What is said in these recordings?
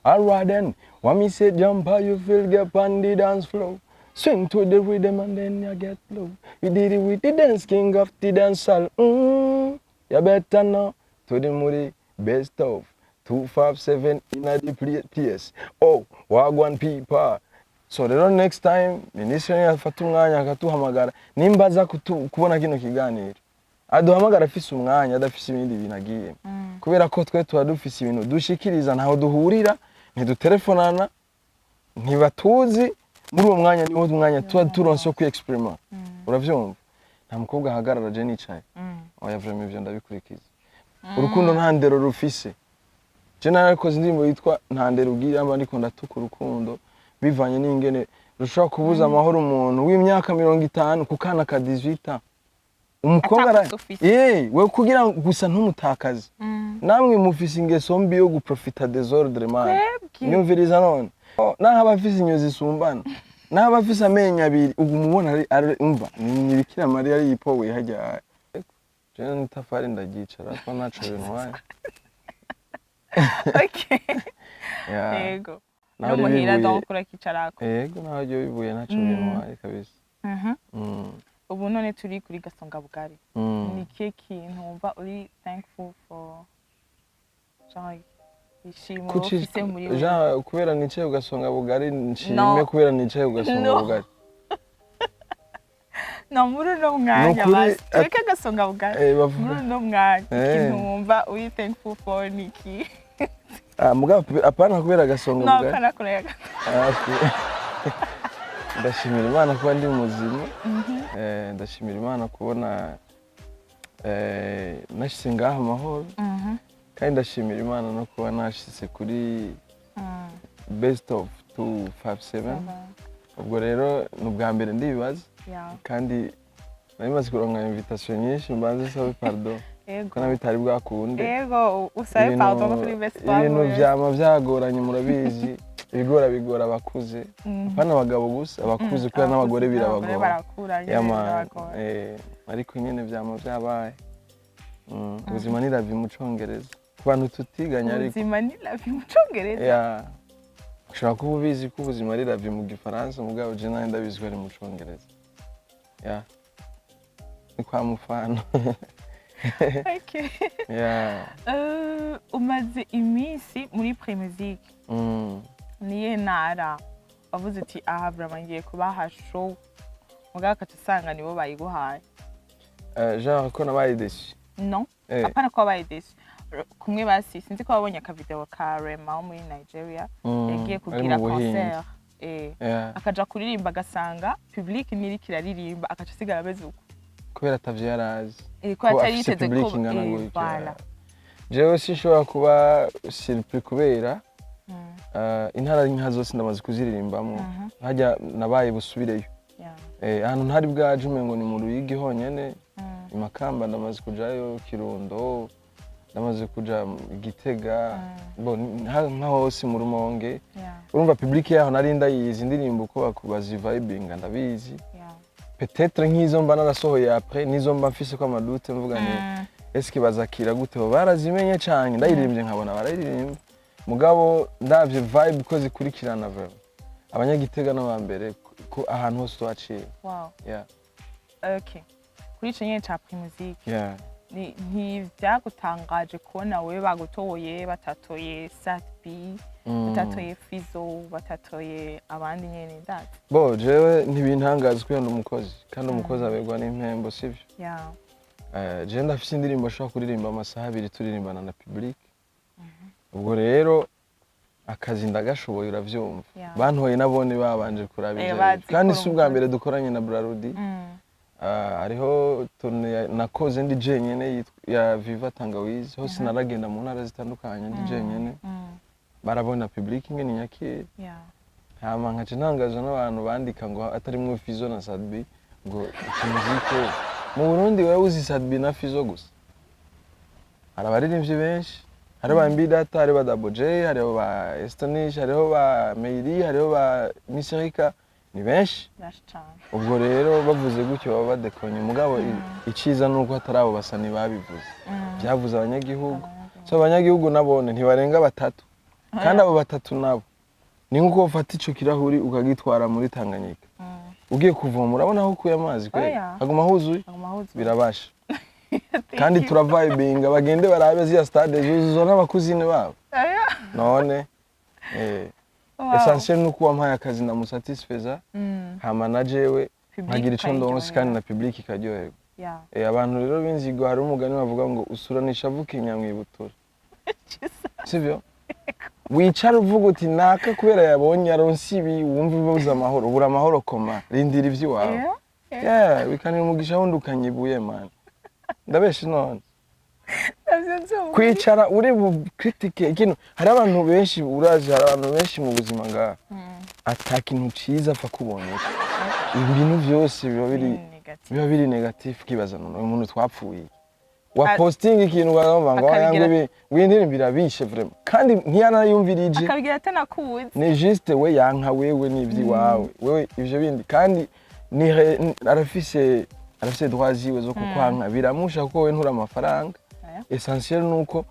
Alright then, when me say jump, how you feel get on the dance floor. Swing to the rhythm and then you get low. You did it with the dance king of the dance hall. You better know to the moody best of 257 in the place. Oh, wagwan people. So the next time, minisitiri yafata umwanya akatuhamagara nimba aza kubona kino kiganiro. Aduhamagara afise umwanya adafise ibindi bintu agiye. Kubera ko twe tuba dufise ibintu dushikiriza ntaho duhurira, ntidutelefonana, ntibatuzi, muri uwo mwanya niwo mwanya tuba turonse wo kwiexprima. Uravyumva? Nta mukobwa ahagarara je nicaye. Oya vraiment ivyo ndabikurikiza. Urukundo nta ndero rufise. Je narakoze indirimbo yitwa nta ndero ugira amba ndiko ndatuka urukundo bivanye n'ingene rushobora kubuza amahoro umuntu w'imyaka 50 kukana ka 18. Umukobwa we kugira gusa ntumutakaze. Namwe mufise ingeso mbi yo guprofita desordre man. Nyumviriza none. Naho abafise inyozi isumbana. Naho abafise amenya abiri ugumubona ari umva ni Bikira Mariya yipowe hajya. Je nitafari ndagicara ko naco bintu waye. Okay. Yego. No muhira donkura kicarako. Yego naho byo bivuye naco bintu waye kabisa. Ubu none turi kuri Gasonga Bugari. Ni kihe kintu wumva uri thankful for? Ishimwe ufise muri wowe. Ja kubera nicaye ugasonga Bugari nshime kubera nicaye ugasonga Bugari. No muri no mwanya basi. Reka Gasonga Bugari. Muri no mwanya ikintu wumva uri thankful for niki? Mugabo apana kubera Gasonga Bugari. No kana kurega. Ndashimira Imana kuba ndi muzima. Ndashimira Imana kubona nashyize ngaha amahoro. Kandi ndashimira Imana no kuba nashyize kuri best of 257. Ubwo rero n'ubwa mbere ndibaza. Kandi narimaze kuronka invitation nyinshi mbanze sabe pardon. Ko nabitari bwakunde. Yego usabe pardon kuri best of. Ibintu byama byagoranye murabizi. Bigora abakuze. Apana abagabo gusa abakuze kuko n'abagore birabagora. Ariko nyene vyama vyabaye. Ubuzima ni la vie mu Congereza. Ku bantu tutiganya ariko. Ubuzima ni la vie mu Congereza. Yeah. Ushobora kuba ubizi ko ubuzima ari la vie mu Gifaransa mugabo je nari ndabizi ko ari mu Congereza. Yeah. Ni kwa mufano. Okay. Yeah. Umaze iminsi muri Primusic. Niye ntara bavuze ati aha vraiment ngiye kubaha show mugabo akatusanga nibo bayiguhaye. Genre ko nabaye déçu. Non. Apana ko babaye déçu. Kumwe basi sinzi ko babonye aka video ka Rema wo muri Nigeria yagiye kugira concert. Akaja kuririmba gasanga public niri kiraririmba akaca sigara beze uko. Kubera atavye yarazi. Ko atari yiteze ko voilà. Jewe sinshobora kuba surpris kubera intara nka zose ndamaze kuziririmbamo hajya nabaye busubireyo. Ahantu ntari bwaje umengo ni mu Ruyigi honyene Imakamba ndamaze kujayo Kirundo ndamaze kuja Gitega nka hose mu Rumonge. Urumva public yaho nari ndayizi indirimbo ko bakubaza vibing ndabizi. Peut-être nk'izo mba narasohoye après nizo mba mfise ko amadute mvuga ni eske bazakira gute barazimenye cyane ndayiririmbye nkabona barayiririmba. Mugabo ndavye vibe ko zikurikirana vraiment. Abanyagitega no bambere ko ahantu hose twaciye. Wow. Yeah. Okay. Kuri cyenye cha Primusic. Yeah. Ni vyagutangaje kubona wewe bagutoye batatoye Satbi, batatoye Fizo, batatoye abandi nyene ndati. Bo jewe ntibintangaza ko yandi umukozi kandi umukozi abegwa n'impembo sivyo. Yeah. Je ndafise indirimbo ashaka kuririmba amasaha 2 turirimbana na public. Ubwo rero akazi ndagashoboye uravyumva. Bantoye nabone babanje kurabije. Kandi si ubwa mbere dukoranye na Brarudi. Ariho tone nakoze ndi jenyene ya Viva Tangawizi hose naragenda mu ntara zitandukanye ndi jenyene. Barabona public ingene nyakire. Hama nkaje ntangaza n'abantu bandika ngo atari mu Fizo na Sadbi ngo Primusic mu Burundi wewe uzi Sadbi na Fizo gusa. Arabaririmbye benshi. Hari ba Mbidata, hari ba Double J, hari ba Estonish, hari ba Meiri, hari ba Misirika, ni benshi. Ubwo rero bavuze gutyo baba badekonye mugabo iciza nuko hatarabo basani babivuze. Byavuze abanyagihugu. So abanyagihugu nabone ntibarenga batatu. kandi abo batatu nabo ni nkuko ufata ico kirahuri ukagitwara muri Tanganyika ugiye kuvoma urabona aho kuya amazi kwe aguma huzuye birabasha kandi turavibinga bagende barabe ziya stade zuzuzo n'abakuzine babo none essentiel nuko wampaye akazi na musatisfeza hama na jewe nkagira ico ndonse kandi na public ikaryoherwa abantu rero binzigo hari umugani bavuga ngo usuranisha vukinya mwibutura sivyo wicara uvuga uti naka kubera yabonye aronsi ibi wumva ubuza amahoro ubura amahoro koma rindira ivyo wawe wikanira umugisha wundukanye ibuye man ndabeshe none kwicara uri bu critique ikintu hari abantu benshi uraje hari abantu benshi mu buzima nga atakintu ciza apfa kubonye ibintu byose biba biri negative kibaza none umuntu twapfuye wa posting ikintu bagomba ngo yangu windirimbira bishe vraiment kandi ntiyanayumvirije akabigira atana kubuze ni juste we yanka wewe nivyi wawe wewe ivyo bindi kandi ni arafise droit ziwe zo kukwanka biramusha kuko we ntura amafaranga essentiel nuko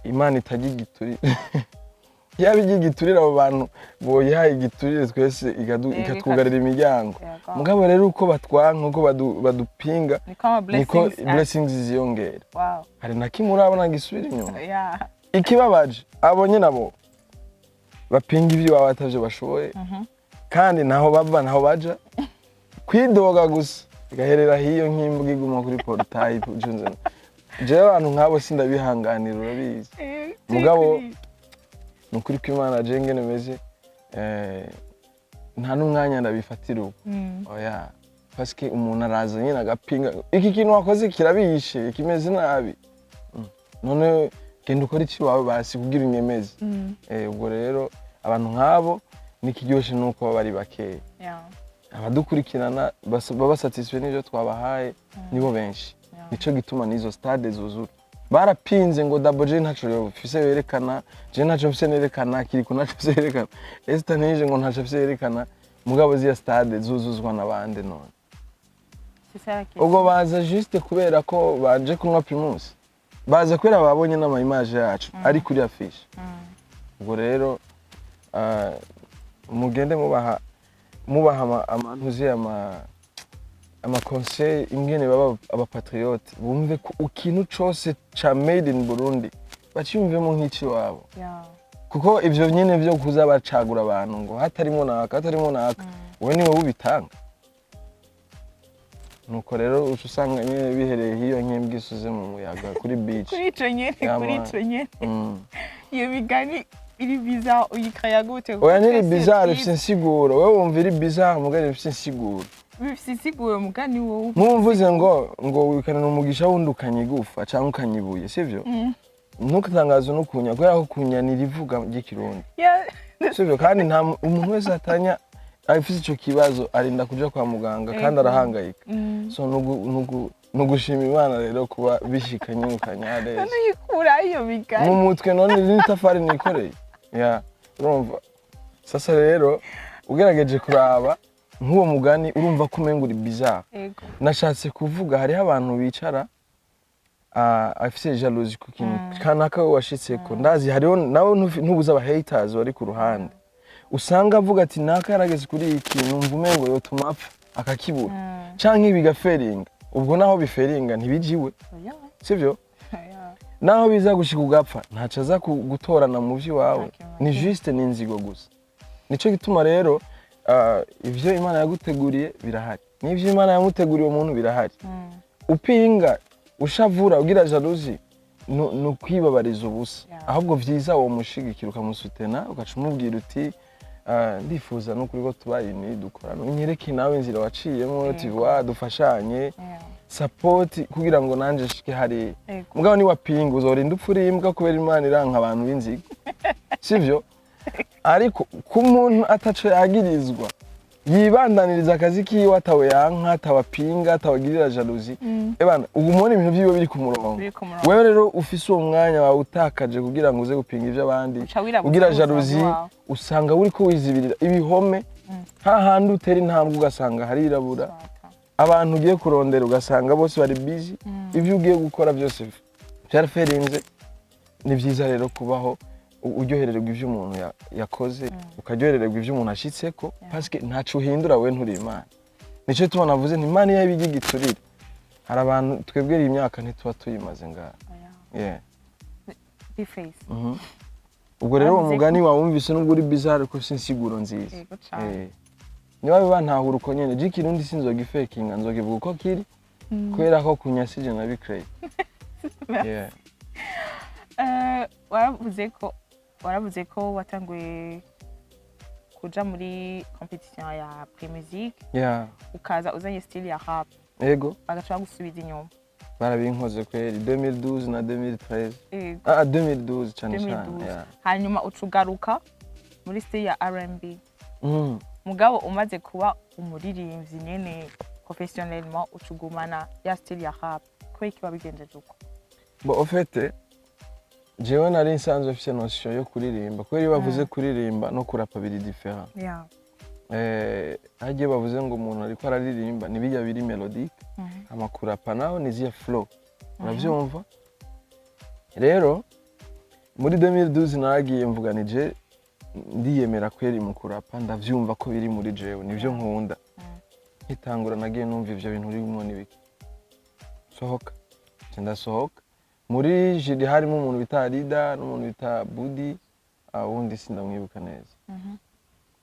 Imana itagigiturira yabigigiturira abo bantu boyahaye igiturire twese ikatwugarira imiryango mugabo rero uko batwanka uko badupinga niko blessings ziyongera hari na kimwe urabona gisubira inyuma ikibabaje abonye nabo bapinga ibyo baba batavyo bashoboye kandi naho bava naho baja kwidoga gusa igaherera hiyo nk'imbwa iguma kuri portail junze jewe abantu nkabo sindabihanganira urabizi mugabo nukuri ko Imana je ngene meze nta n'umwanya ndabifatira ubu oya parce que umuntu araza nyine agapinga iki kintu wakoze kirabishe kimeze nabi none genda ukora iki wawe basi kugira unyemeze ubwo rero abantu nkabo nikiryoshe nuko bari bakeye abadukurikirana baba satisfait n'ivyo twabahaye nibo benshi nico gituma nizo stade zuzura barapinze ngo double J ntaco yofise yerekana je ntaco mfise nerekana kiriko ntaco mfise yerekana Esther nije ngo ntaco mfise yerekana mugabo ziya stade zuzuzwa nabande none ubwo baza juste kubera ko baje kunywa Primus baza kubera babonye n'ama image yacu ari kuri affiche ubwo rero mugende mubaha amantuzi ama conseil ingene baba abapatriote bumve ko ikintu cose ca made in Burundi baciyumvemo nk'iki wabo kuko ivyo nyene vyo kuza bacagura abantu ngo hatarimo naka we niwe ubitanga nuko rero usanga nyene bihereye hiyo nk'imbwa isuze mu muyaga kuri beach kuri ico nyene iyo migani iri bizarre uyikaya gute oya ni bizarre ifise insiguro wewe wumva iri bizarre mugari ifise insiguro bifise insiguro mugani wowe mwumvuze ngo wikanira umugisha wundukanye igufa canke ukanyibuye sivyo ntukatangaza no kunya kubera ko kunya nirivuga ry'ikirundi sivyo kandi nta umuntu wese atanya afise ico kibazo arinda kuja kwa muganga kandi arahangayika so nugushima Imana rero kuba bishikanye ukanyare none yikura iyo migani mu mutwe none n'itafari nikoreye urumva sasa rero ugerageje kuraba nk'uwo mugani urumva ko umenga uri bizarre nashatse kuvuga hariho abantu bicara afise jalousie ku kintu kanaka washitseko ndazi hariho nawe ntubuza aba haters bari ku ruhande usanga avuga ati naka yarageze kuri iki numva umengo yotuma apfa akakibura canke bigaferinga ubwo naho biferinga ntibijiwe sivyo naho biza gushika ugapfa ntaca aza gutorana mu vyo wawe ni juste n'inzigo gusa nico gituma rero ivyo Imana yaguteguriye birahari n'ivyo Imana yamuteguriye umuntu birahari upinga ushavura ugira jalousie no kwibabariza ubusa ahubwo vyiza wo mushigikira ukamusutena ugaca umubwira uti ndifuza no kuri ko tubayini dukorana unyereke nawe inzira waciyemo tiwa dufashanye support kugira ngo nanje shike hari mugabo ni wapinga uzorinda upfuri imbwa kubera Imana iranka abantu b'inzigo sivyo ariko ku muntu ataco yagirizwa yibandaniriza akazi kiwe atawe yanka atawapinga atawagirira jalousie ebana ugumone ibintu byiwe biri ku murongo wewe rero ufise uwo mwanya wawe utakaje kugira ngo uze gupinga ivyo abandi ugira jalousie usanga uri ko wizibirira ibihome hahandi utera intambwe ugasanga harirabura abantu ugiye kurondera ugasanga bose bari busy ivyo ugiye gukora byose byaraferinze ni vyiza rero kubaho uryohererwa ivyo umuntu yakoze ukaryohererwa ivyo umuntu ashitseko parce que ntacu uhindura we nturi Imana nico tubona navuze nti Imana yabigiye giturire hari abantu twebwe iyi myaka ntituba tuyimaze ngaha Bface ubwo rero uwo mugani wawumvise nubwo uri bizarre ko sinsiguro nziza niba bibantahura uko nyene je ikirundi sinzogifakinga nzogivuga uko kiri kubera ko kunyasije nabikreye waravuze ko watanguye kuja muri competition ya Primusic ukaza uzanye style ya rap yego bagaca gusubiza inyuma barabinkoze kweri 2012 na 2013 2012 cyane cyane hanyuma ucugaruka muri style ya R&B mugabo umaze kuba umuririmbyi nyene professionnellement ucugumana ya style ya rap kweki wabigenjeje uko bo ofete jewe nari nsanzwe mfite notion yo kuririmba kweri bavuze kuririmba no kurapa biri different hagiye bavuze ngo umuntu ariko araririmba nibijya biri melodique amakurapa naho niziye flow uravyumva rero muri 2012 naragiye mvuganije ndiyemera kweri mu kurapa ndavyumva ko biri muri jewe nivyo nkunda nkitangura nagiye numva ivyo bintu urimo nibiki sohoka ndasohoka muri jiri harimo umuntu bita Rida n'umuntu bita Budi wundi sindamwibuka neza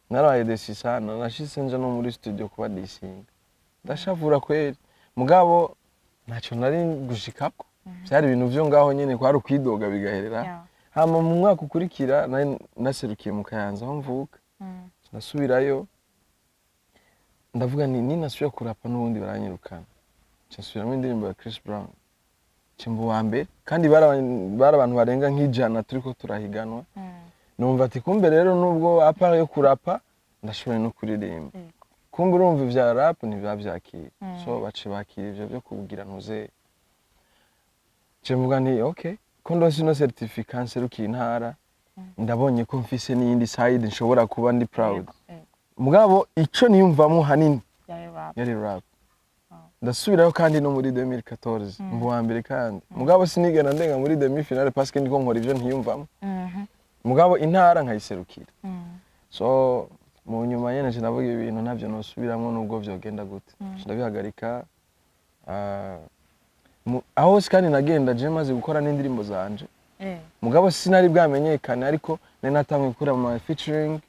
naraye desisana nashise nje no muri studio kuba disinga ndashavura kweri mugabo naco nari gushikako byari ibintu vyo ngaho nyene kwari ukwidoga bigaherera hama mu mwaka ukurikira naserukiye mu Kayanza aho mvuka ndasubirayo ndavuga ni nasubiye kurapa n'ubundi baranyirukana cyasubiramo indirimbo ya Chris Brown Chimbo wa mbere kandi bari abantu barenga nk'ijana turiko turahiganwa numva ati kumbe rero nubwo apart yo kurapa ndashoboye no kuririmba kumbe urumva ivya rap ntibavyakira so bace bakira ivyo byo kugira ntuze Chimvuga nti okay ko ndose no certificate nserukiye intara ndabonye ko mfise n'iyindi side nshobora kuba ndi proud mugabo ico niyumvamo hanini yari rap ndasubirayo kandi no muri 2014 mbu wa mbere kandi mugabo sinigena ndenga muri demi finale parce que ndiko nkora ivyo ntiyumvamo mugabo intara nkayiserukira so mu nyuma yene je navuga ibintu navyo nosubiramo nubwo vyogenda gute ndabihagarika aho kandi nagenda je maze gukora n'indirimbo zanje mugabo sinari bwamenyekane ariko nari natamwe gukora ama featuring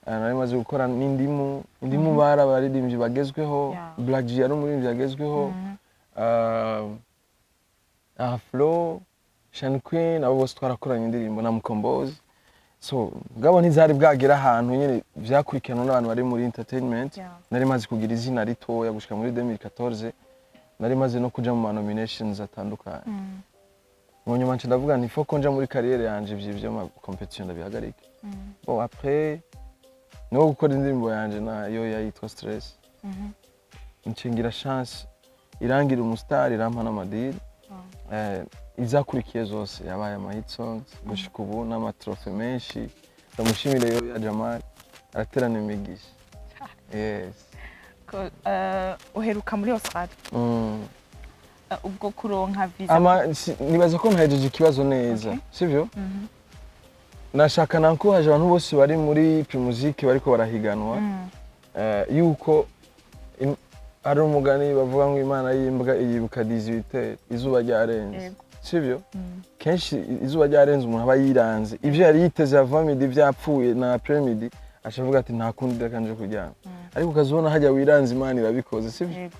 nari maze gukora n'indimu bara baririmbyi bagezweho Black G ari umuririmbyi bagezweho Flow Shan Queen abo bose twarakoranye indirimbo na Mukombozi so mugabo ntizari bwagera ahantu nyene vyakurikirana n'abantu bari muri entertainment nari maze kugira izina ritoya gushika muri 2014 nari maze no kuja mu nominations atandukanye mu nyuma nce ndavuga nti foko nja muri carrière yanje ivyo ma competition ndabihagarika bon après no gukora indirimbo yanje nayo yitwa Stress nshingira chance irangira umustar irampa n'amadiri izakurikiye zose yabaye ama hit songs gushika ubu n'amatrofe menshi ndamushimire yo ya Jamal araterana imigisha uheruka muri Australia ubwo kuronka visa nibaza ko ntahejeje ikibazo neza sivyo nashaka nankuhaje abantu bose bari muri Primusic bariko barahiganwa yuko ari umugani bavuga ngo Imana yimbwa iyibuka 18 izuba ryarenze sivyo kenshi izuba ryarenze umuntu aba yiranze ivyo yari yiteze avamidi vyapfuye na premidi ashavuga ati nta kundi dakanje kujyana ariko ukazibona hajya wiranze Imana irabikoze sivyo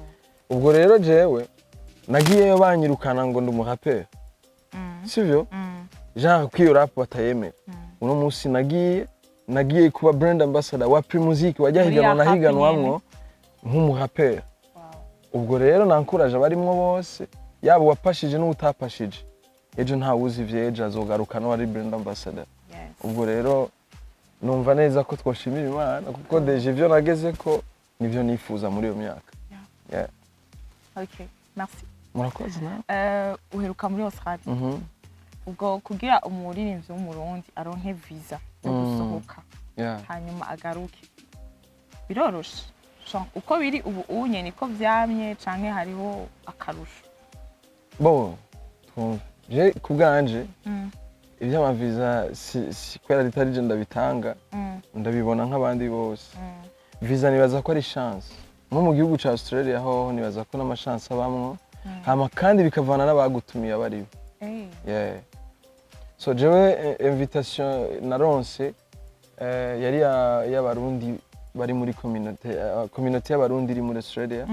ubwo rero jewe nagiyeyo banyirukana ngo ndi umurapper sivyo genre kwiyo rap batayemera uno munsi nagiye kuba brand ambassador wa Primusic wajya higanwa na higanwamwo nk'umurapper ubwo rero nankuraje abarimwo bose yabo wapashije n'utapashije ejo nta wuzi ivyeje azogaruka no ari brand ambassador ubwo rero numva neza ko twoshimira Imana kuko deje ivyo nageze ko nivyo nifuza muri iyo myaka okay merci murakoze na uheruka muri Australia ubwo kugira umuririmbyi w'umurundi aronke visa yo gusohoka hanyuma agaruke biroroshe uko biri ubu unye niko vyamye canke hariho akarusho bo je kubganje iby'amaviza kubera ritari je ndabitanga ndabibona nk'abandi bose. Viza nibaza ko ari chance nko mu gihugu ca Australia ho nibaza ko n'amachance abamwo hama kandi bikavana n'abagutumiye abari bo. Yeah. So jewe invitation naronse yari y'abarundi bari muri community y'abarundi iri muri Australia.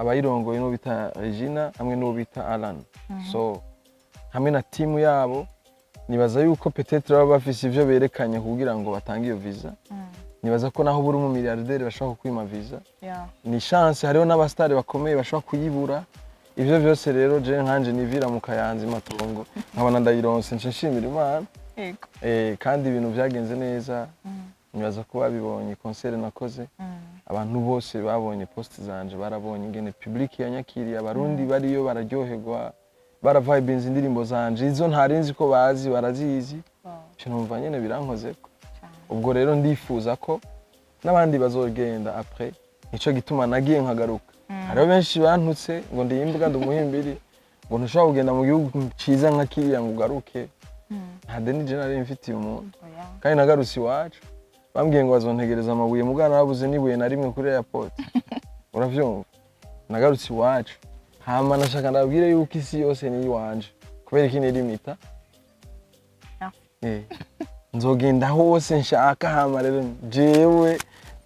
Abayirongoye no bita Regina hamwe no bita Alan. So hamwe na team yabo nibaza yuko peut-être baba bafise ivyo berekanye kugira ngo batange iyo visa. Nibaza ko naho buri mu milliardaire bashaka kwima visa. Ni chance hariho n'abastari bakomeye bashaka kuyibura. Ivyo byose rero je nkanje nivira mu Kayanza Matongo nkabona ndayironse nshimira Imana. Kandi ibintu byagenze neza. Nibaza ko babibonye concert nakoze. Abantu bose babonye post zanje barabonye ingene public yanyakiriye abarundi bariyo bararyoherwa baravibinze indirimbo zanje izo ntarinzi ko bazi barazizi. Numva nyene birankozeko. Ubwo rero ndifuza ko n'abandi bazogenda après nico gituma nagiye nkagaruka. Hariho benshi bantutse ngo ndi imbwa ndumuhimbiri ngo ntushobora kugenda mu gihugu ciza nka kiriya ngo ugaruke. Nta deni je nari mfitiye umuntu kandi nagarutse iwacu bambwiye ngo bazontegereza amabuye mugana babuze nibuye na rimwe kuri airport. Uravyumva nagarutse iwacu hama nashaka ndabwire yuko isi yose ni iwanje kubera iki ni limita. Nzogenda hose nshaka hama rero jewe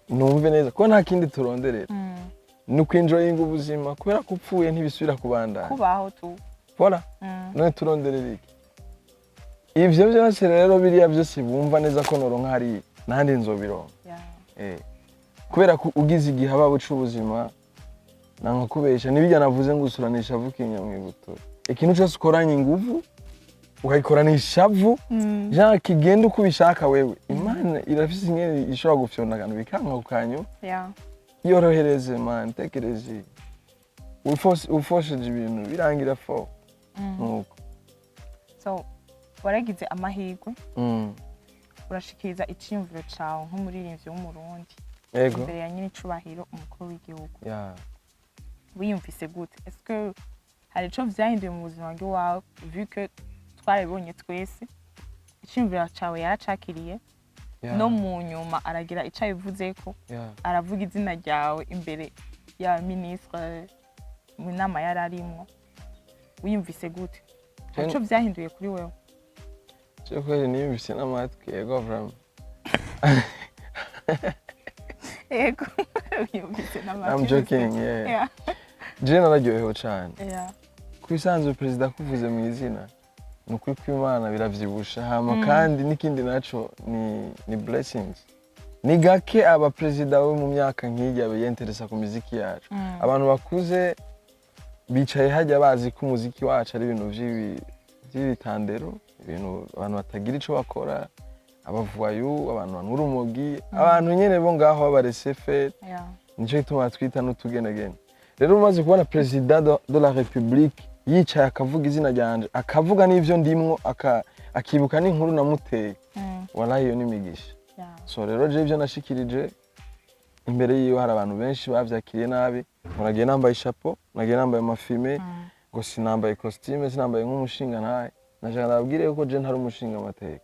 numve neza ko nta kindi turonderera. Nuko enjoying ubuzima kubera ko upfuye ntibisubira kubandana. Kubaho tu. Voilà. None turonderera iki? Ivyo byose rero biriya byose bumva neza ko noronka hari nandi nzobironka. Kubera ko ugize igihe ababo c'ubuzima nanka kubesha nibijya navuze ngo usuranisha vukinya mwibuto. Ikintu cyose ukoranye inguvu ukayikoranisha vu ja kigenda uko bishaka wewe. Imana irafise ingene ishobora gufyona kantu bikanka kukanyu. Yorohereze man tekereze. Ufosheje ibintu birangira fo. Nuko. So waragize amahirwe. Urashikiriza iciyumviro cawe nk'umuririmbyi w'umurundi. Yego. Imbere ya nyine icubahiro umukuru w'igihugu. Wiyumvise gute? Est-ce que hari ico vyahinduye mu buzima bwawe vu que twarabonye twese iciyumviro cawe yaracakiriye no mu nyuma aragira ico ayivuzeko aravuga izina ryawe imbere ya ministre mu nama yararimwo. Wiyumvise gute? Ico vyahinduye kuri wewe? Je kweli niyumvise n'amatwi yego vraiment. Yego. Wiyumvise n'amatwi. I'm joking, yeah. Je nararyohewe cyane. Kwisanzwe president kuvuze mu izina nukuri kw'Imana biravyibusha hama kandi nikindi naco ni blessings. Ni gake aba president we mu myaka nk'ijya bayenteresa ku muziki yacu. Abantu bakuze bicaye hajya bazi ko umuziki wacu ari ibintu vy'ibitandero, ibintu abantu batagira ico bakora, abavuayu, abantu banura umugi, abantu nyene bo ngaho babaresefe. Nico gituma twita n'utugenegene. Rero umaze kubona president de la République yicaye akavuga izina ryanje akavuga n'ivyo ndimwo akibuka n'inkuru namuteye. Wallahi yo n'imigisha. So rero je ivyo nashikirije imbere yiwe hari abantu benshi bavyakiriye nabi. Muragiye nambaye chapeau, nagiye nambaye amafime, ngo sinambaye costume, sinambaye nk'umushinga ntaye. Nashaka ndabwire ko je ntari umushinga amateka.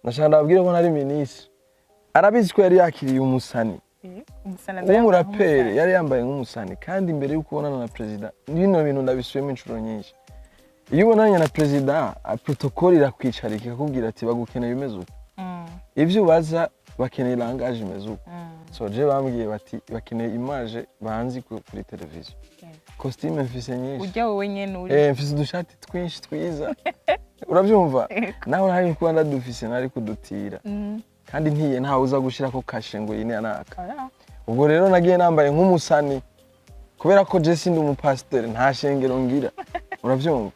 Nashaka ndabwire ko ntari ministre. Arabizi ko yari yakiriye umusani. Umurapere yari yambaye nk'umusani kandi imbere yuko ubonana na president bino bintu ndabisubiyemo inshuro nyinshi. Iyo ubonanye na president protocol irakwicara ikakubwira ati bagukeneye imeze uko. Ivyo ubaza bakeneye langage imeze uko. So je bambwiye bati bakeneye image banzi kuri televiziyo. Costume mfise nyinshi. Ujya wowe nyene uri. Mfise udushati twinshi twiza. Uravyumva? Naho ntari kuba ndadufise nari kudutira. Kandi ntiye ntawe uza gushirako kashe ngo yine anaka. Ubwo rero nagiye nambaye nk'umusani kubera ko je sindi umupasteur nta shengero ngira. Uravyumva?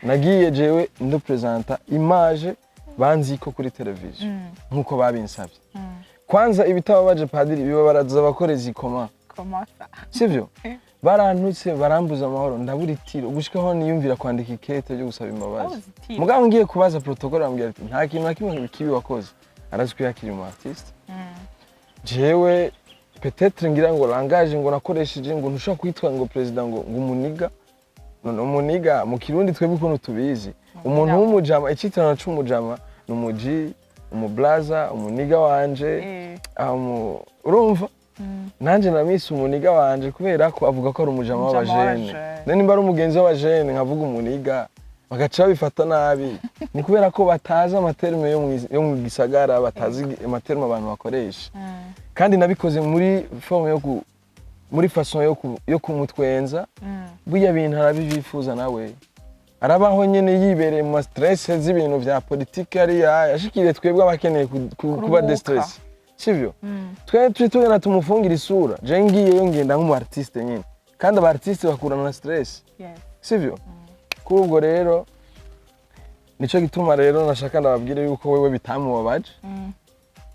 Nagiye jewe ndo presenta image banziko kuri televiziyo nkuko babinsabye. Kwanza ibitabo baje padiri biba baraza bakoreza comment. Sivyo? Barantutse barambuza amahoro ndaburitiro gushikaho niyumvira kwandika ikete ryo gusaba imbabazi. Mugabo ngiye kubaza protocol ambwira ati nta kintu nakimwe kibi wakoze. Arazwi yakiri mu artiste. Jewe peut-être ngira ngo langage ngo nakoresheje ngo ntushaka kwitwa ngo president ngo umuniga. None umuniga mu Kirundi twebwe ukuntu tubizi umuntu w'umujama icitirano c'umujama numuji umublaza umuniga wanje urumva nanje namisi umuniga wanje kubera ko avuga ko ari umujama w'abajene nimba ari umugenzi w'abajene nkavuga umuniga bagaca bifata nabi ni kubera ko batazi amaterme yo mu gisagara batazi amaterme abantu bakoresha kandi nabikoze muri forme muri façon yo kumutwenza buya bintu arabivifuza nawe arabaho nyene yibereye mu stress z'ibintu vya politique ari yashikiriye twebwe abakeneye kuba de stress sivyo tugenda tumufungira isura je ngiyeyo ngenda nk'umu artiste nyene kandi aba artiste bakurana na stress sivyo kubwo rero nico gituma rero nashaka ndababwire yuko wewe bitamubabaje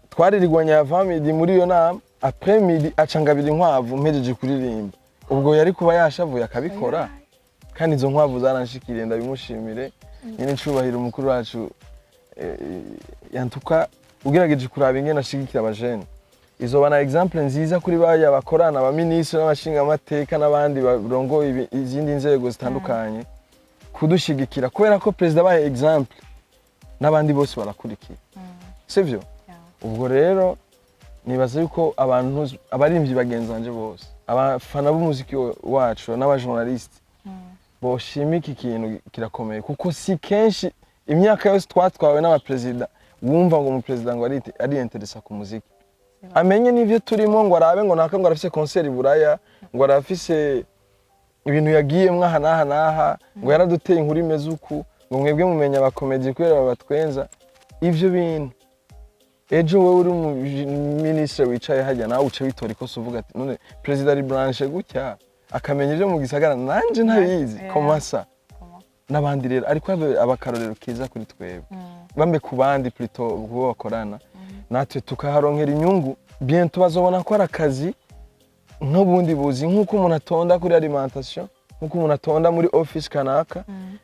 twaririrwanya ya family muri yo nama après midi acangabira inkwavu mpejeje kuririmba ubwo yari kuba yashavuye akabikora kandi izo nkwavu zaranshikiriye ndabimushimire nyine ncubahira umukuru wacu yantuka ugerageje kuraba ingene ashigikira abajene izo bana example nziza kuri baya bakorana aba ministre n'abashinga amateka n'abandi barongo izindi nzego zitandukanye kudushigikira kubera ko president baye example n'abandi bose barakurikira sivyo ubwo rero nibaza yuko abantu abarimvyi bagenzanje bose abafana b'umuziki wacu n'abajournaliste boshimika ikintu kirakomeye kuko si kenshi imyaka yose twatwawe n'abapresident wumva ngo umupresident ngo ari interesa ku muziki amenye n'ivyo turimo ngo arabe ngo naka ngo arafise concert Buraya ngo arafise ibintu yagiyemwe aha naha ngo yaraduteye inkuru imeze uku ngo mwebwe mumenya abakomedi kubera babatwenza ivyo bintu ejo wewe uri mu ministre wicaye hajya nawe uce witora ikosa uvuga ati none president ari branche gutya akamenya ivyo mu gisagara nanje ntabizi komasa n'abandi rero ariko abakarorero kiza kuri twebwe bambe ku bandi plutôt ubwo bakorana natwe tukaharonkera inyungu bientôt bazobona ko arakazi nk'ubundi buzi nk'uko umuntu atonda kuri alimentation nk'uko umuntu atonda muri office kanaka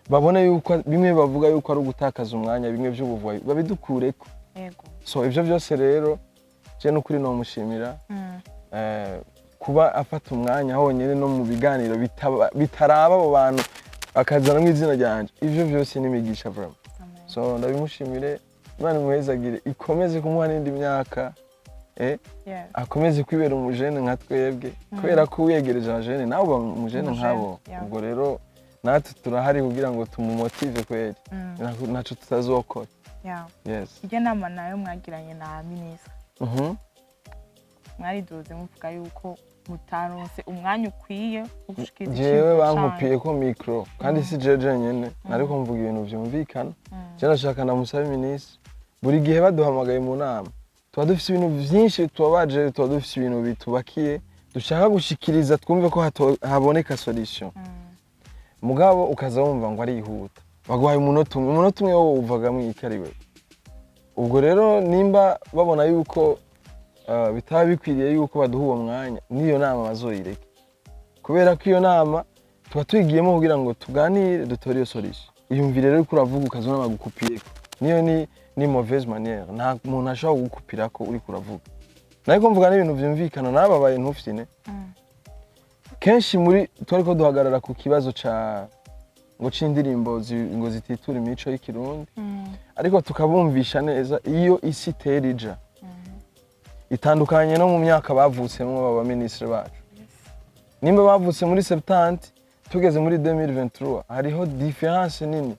babone yuko bimwe bavuga yuko ari ugutakaza umwanya bimwe by'ubuvuyi babidukureko so ivyo byose rero je no kuri no mushimira kuba afata umwanya honyene no mu biganiro bitaraba abo bantu akazana mw'izina ryanje ivyo byose n'imigisha vraiment so ndabimushimire Imana muhezagire ikomeze kumuha n'indi myaka akomeze kwibera umujene nka twebwe kubera ko uyegereje abajene nawe umujene nkabo ubwo rero natwe turahari kugira ngo tumumotive kweri naco tutazokora ije nama nayo mwagiranye na ministre mwariduze muvuga yuko mutaronse umwanya ukwiye ugushikiriza jewe bankupiye ko micro kandi si jeje nyene nariko mvuga ibintu vyumvikana je nashaka ndamusaba ministre buri gihe baduhamagaye mu nama tuba dufise ibintu vyinshi tubabaje tuba dufise ibintu bitubakiye dushaka gushikiriza twumve ko haboneka solution mugabo ukaza wumva ngo arihuta baguhaye umunota umwe wo uvaga mwikariwe ubwo rero nimba babona yuko bitaba bikwiriye yuko baduha uwo mwanya niyo nama bazoyireke kubera ko iyo nama tuba twigiyemo kugira ngo tuganire dutore iyo solution iyumvire rero ko uravuga ukazona bagukupiyeko niyo ni mauvaise manière nta muntu ashobora kugukupirako uri kuravuga nariko mvuga n'ibintu vyumvikana nababaye ntufyine kenshi muri twariko duhagarara ku kibazo ngo c'indirimbo ngo zititura imico y'ikirundi ariko tukabumvisha neza iyo isi terija itandukanye no mu myaka bavutsemwo baba ministre bacu nimba bavutse muri 70 tugeze muri 2023 hariho difference nini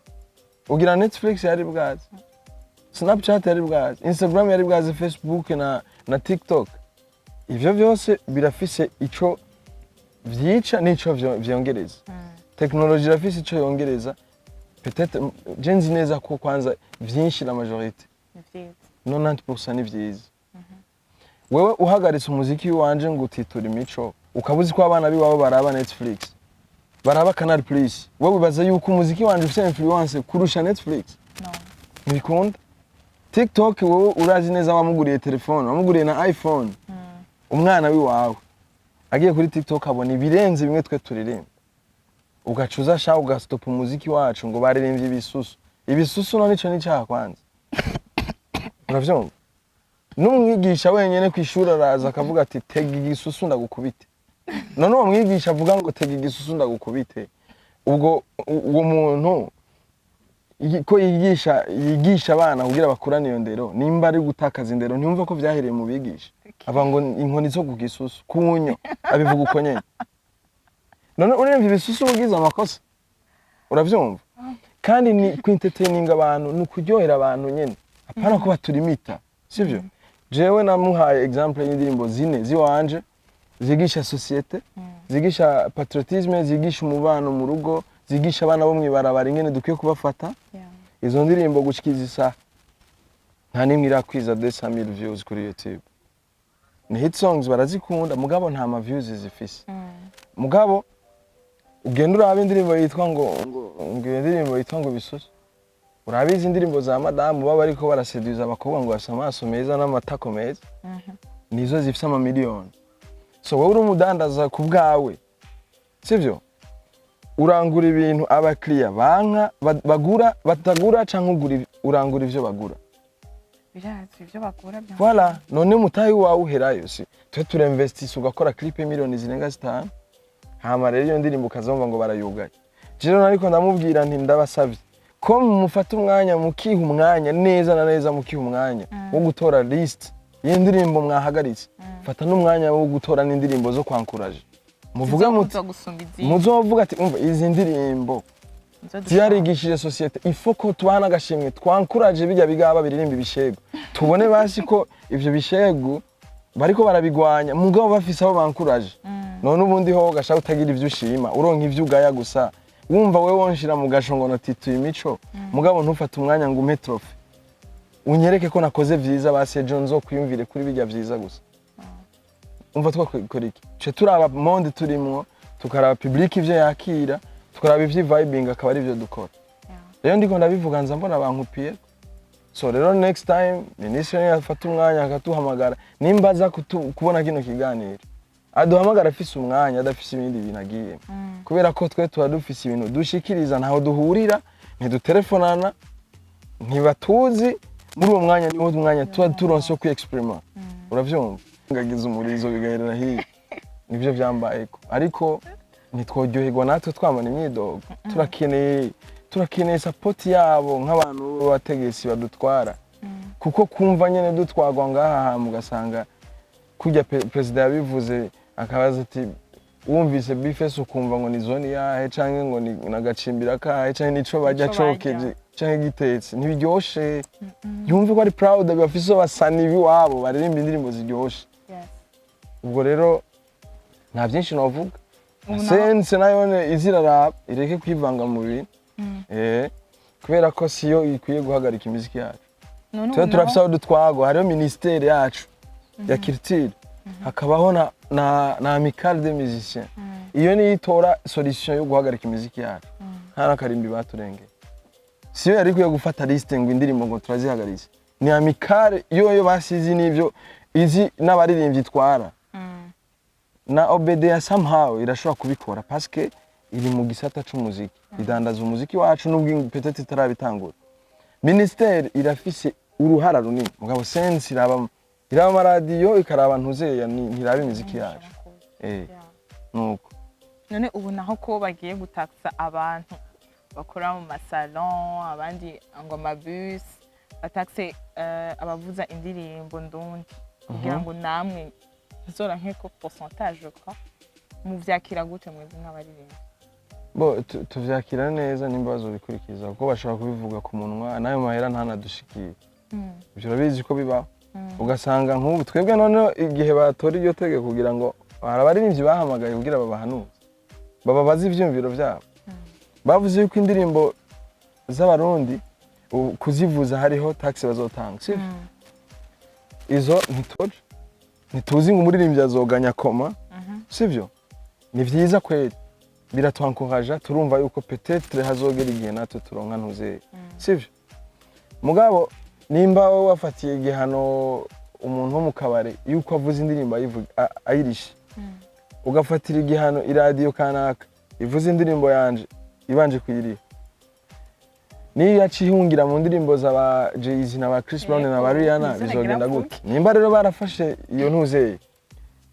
ugira Netflix yari bwazi Snapchat yari bwazi Instagram yari bwazi Facebook na TikTok ivyo byose birafise ico vyica nico vyongereza technology irafise ico yongereza peut-être jenzi neza ko kwanza vyinshi la majorité 90% ni vyiza wewe uhagaritse umuziki wanje ngo utitura imico ukabuzi ko abana biwabo baraba Netflix baraba Canal Plus wewe baza yuko umuziki wanje ufite influence kurusha Netflix no ntibikunda TikTok wewe urazi neza wamuguriye telefone wamuguriye na iPhone umwana wiwawe agiye kuri TikTok abona ibirenze bimwe twe turirimba ugacuza sha ugastop umuziki wacu ngo baririmbye ibisusu no nico nicyaha kwanza uravyumva n'umwigisha wenyene kwishura araza akavuga ati tega igisusu ndagukubite none uwo mwigisha avuga ngo tega igisusu ndagukubite ubwo uwo muntu ko yigisha abana kugira bakurane iyo ndero nimba ari gutakaza indero ntiyumva ko vyahereye mu bigisha ava ngo inkoni zo kugisusu kunyo abivuga uko nyene none uremva ibisusu ugize amakosa uravyumva kandi ni kwintertaining abantu ni kuryohera abantu nyene apana ko baturimita sivyo jewe namuhaye example y'indirimbo zine ziwanje zigisha societe zigisha patriotisme zigisha umubano mu rugo zigisha abana bo mwibarabara ingene dukwiye kubafata izo ndirimbo gushyikiza isaha nta nimwe irakwiza 200,000 views kuri YouTube ni hit songs barazikunda mugabo nta ma views zifise mugabo ugenda urabe indirimbo yitwa ngo indirimbo yitwa ngo bisusu urabizi indirimbo za madamu baba ariko baraseduza abakobwa ngo bafise amaso meza n'amatako meza nizo zifise ama miliyoni so wowe uri umudandaza ku bwawe sivyo urangura ibintu abakiriya banka bagura batagura canke urangura ivyo bagura birazi ivyo bagura bya voilà none mutayi wawe uherayo si twe turinvestisa ugakora clip miliyoni zirenga 5 hama rero iyo ndirimbo ukazumva ngo barayugaye jero nariko ndamubwira nti ndabasavye ko mufata umwanya mukiha umwanya neza na neza mukiha umwanya wo gutora list y'indirimbo mwahagaritse fata n'umwanya wo gutora n'indirimbo zo kwankuraje muvuga muzovuga ati umva izi ndirimbo ziyarigishije societe ifo ko tubana agashimwe twankuraje bijya bigaba biririmba ibishego tubone basi ko ivyo bishego bariko barabigwanya mugabo bafise aho bankuraje none ubundi ho gashaka utagira ivyo ushima uronka ivyo ugaya gusa wumva wewe wonshira mu gashongo natituye imico mugabo ntufata umwanya ngo umetrofe unyereke ko nakoze vyiza basi ejo nzo kwiyumvire kuri bijya vyiza gusa umva twakora iki cyo turaba monde turimwo tukaraba public ivyo yakira tukaraba ivyo vibing akaba ari ivyo dukora rero ndiko ndabivuga nza mbona bankupiye so rero next time ministre yafata umwanya akatuhamagara nimbaza kubona kino kiganiro aduhamagara afise umwanya adafise ibindi bintu agiye kubera ko twe tuba dufise ibintu dushikiriza ntaho duhurira ntidutelefonana ntibatuzi muri uwo mwanya niwo mwanya tuba turonse ku experiment uravyumva ngagize umurizo bigaherera hiye nivyo vyambayeko ariko nitworyoherwa natwe twamana imyidogo turakeneye support yabo nk'abantu b'abategetsi badutwara kuko kumva nyene dutwagwa ngaha mugasanga kujya president yabivuze akabaza ati wumvise Bface ukumva ngo ni zone yahe canke ngo ni nagacimbira kahe canke nico bajya cokeje canke gitetse ntibiryoshe yumve ko ari proud bafise basani biwabo baririmba indirimbo ziryoshe ubwo rero nta byinshi navuga sense nayone iziraraba ireke kwivanga mu bintu kubera ko siyo ikwiye guhagarika imiziki yacu tuba turafise aho dutwago hariho ministere yacu ya culture hakabaho na amicale des musiciens iyo ni itora solution yo guhagarika imiziki yacu nta nakarimbi baturengeye siyo yari kwiye gufata liste ngo indirimbo ngo turazihagaritse ni amicale yo basizi n'ivyo izi n'abaririmbyi twara na obede somehow irashobora kubikora parce que iri mu gisata c'umuziki idandaza umuziki wacu nubwo peut-être itarabitangura ministère irafise uruhara runini mugabo sense iraba amaradiyo ikaraba ntuzeya ntiraba imiziki yacu nuko none ubu naho ko bagiye gutaksa abantu bakora mu masalon abandi ngo amabus batakse abavuza indirimbo ndundi kugira ngo namwe zora nkeko pourcentage je crois muvyakira gute mweze nk'abaririmba bo tuvyakira neza nimbazo bikurikiza kuko bashobora kubivuga ku munwa nayo mahera ntanadushikiye ivyo urabizi ko bibaho ugasanga nk'ubu twebwe none igihe batora iryo tegeko kugira ngo abaririmbyi bahamagaye kugira babahanuze bababaza ivyumviro vyabo bavuze yuko indirimbo z'abarundi kuzivuza hariho tax bazotanga sivyo izo ntituzi ngo umuririmbyi azoganya comme sivyo ni vyiza kweli biratwankoraje turumva yuko peut-être hazogera igihe natwe turonka ntuze sivyo mugabo nimba wafatiye igihano umuntu wo mu kabare yuko avuze indirimbo ayirishe ugafatira igihano iradiyo kanaka ivuze indirimbo yanje ibanje kuyiriha niyo yacihungira mu ndirimbo z'aba Jeje na ba Chris Brown na ba Rihanna bizogenda gute nimba rero barafashe iyo ntuzeye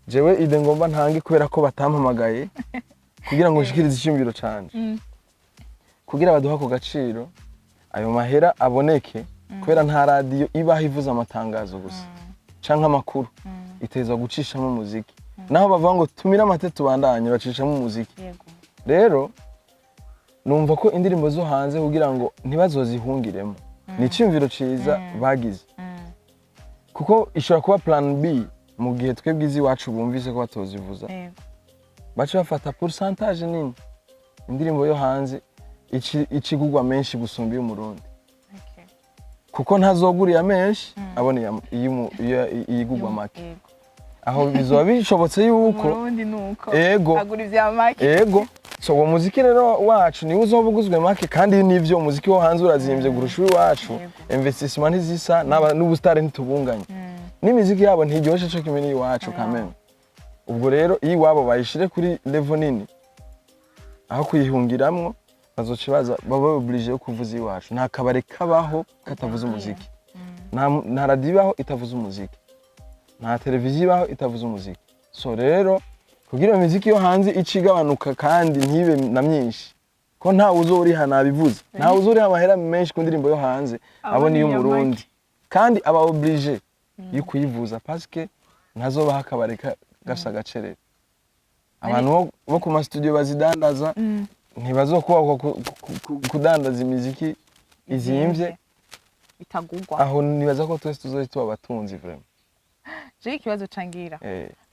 jewe ide ngomba ntange kubera ko batampamagaye kugira ngo nshikirize icyumviro canje kugira baduha ko gaciro ayo mahera aboneke kubera nta radio ibaho ivuza amatangazo gusa canke amakuru iteza gucishamo umuziki naho bavuga ngo tumira amate tubandanye bacishamo umuziki rero numva ko indirimbo zo hanze kugira ngo ntibazozihungiremo ni cyumviro ciza bagize kuko ishobora kuba plan B mu gihe twebwe izi wacu bumvise ko batozivuza baca bafata pourcentage nini indirimbo yo hanze ikigugwa menshi gusumba y'umurundi kuko ntazoguriya menshi abone iyigugwa make aho bizoba bishobotse yuko umurundi nuko ego agura ivya make ego so uwo muziki rero wacu niwe uzoba uguzwe make kandi nivyo umuziki wo hanze urazimvye gurusha iwacu investissement ntizisa n'ubustare ntitubunganye n'imiziki yabo ntiryoshe cyo kimwe n'iwacu kameme ubwo rero iyi wabo bayishire kuri level nini aho kuyihungiramwo bazoca baza baba obligé yo kuvuza iwacu nta kabare kabaho katavuza umuziki nta radio ibaho itavuza umuziki nta televiziyo ibaho itavuza umuziki so rero kugira imiziki yo hanze icigabanuka kandi ntibe na myinshi ko nta uzoriha nabivuze nta uzoriha amahera menshi ku ndirimbo yo hanze abo niyo murundi kandi aba obligé yo kuyivuza parce que ntazobaha akabare gafisa gacerere abantu bo ku ma studio bazidandaza ntibazokuba kudandaza imiziki izimvye bitagugwa aho nibaza ko twese tuzohita abatunzi vraiment je ikibazo cangira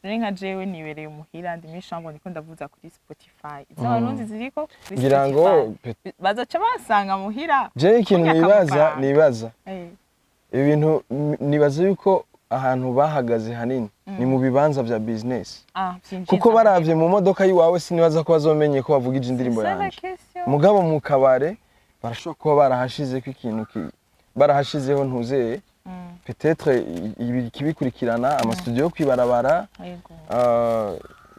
rero nka jewe nibereye umuhira ndi mishambo ndiko ndavuza kuri Spotify izo barundi ziriko ngira ngo bazoca basanga muhira je ikintu nibaza ibintu nibaza yuko ahantu bahagaze hanini ni mu bibanza vya business kuko baravye mu modoka yiwawe sinibaza ko bazomenye ko bavugije indirimbo yanje mugabo mu kabare barashobora kuba barahashize ko ikintu barahashizeho ntuzeye peut-être kibikurikirana ama studio kwibarabara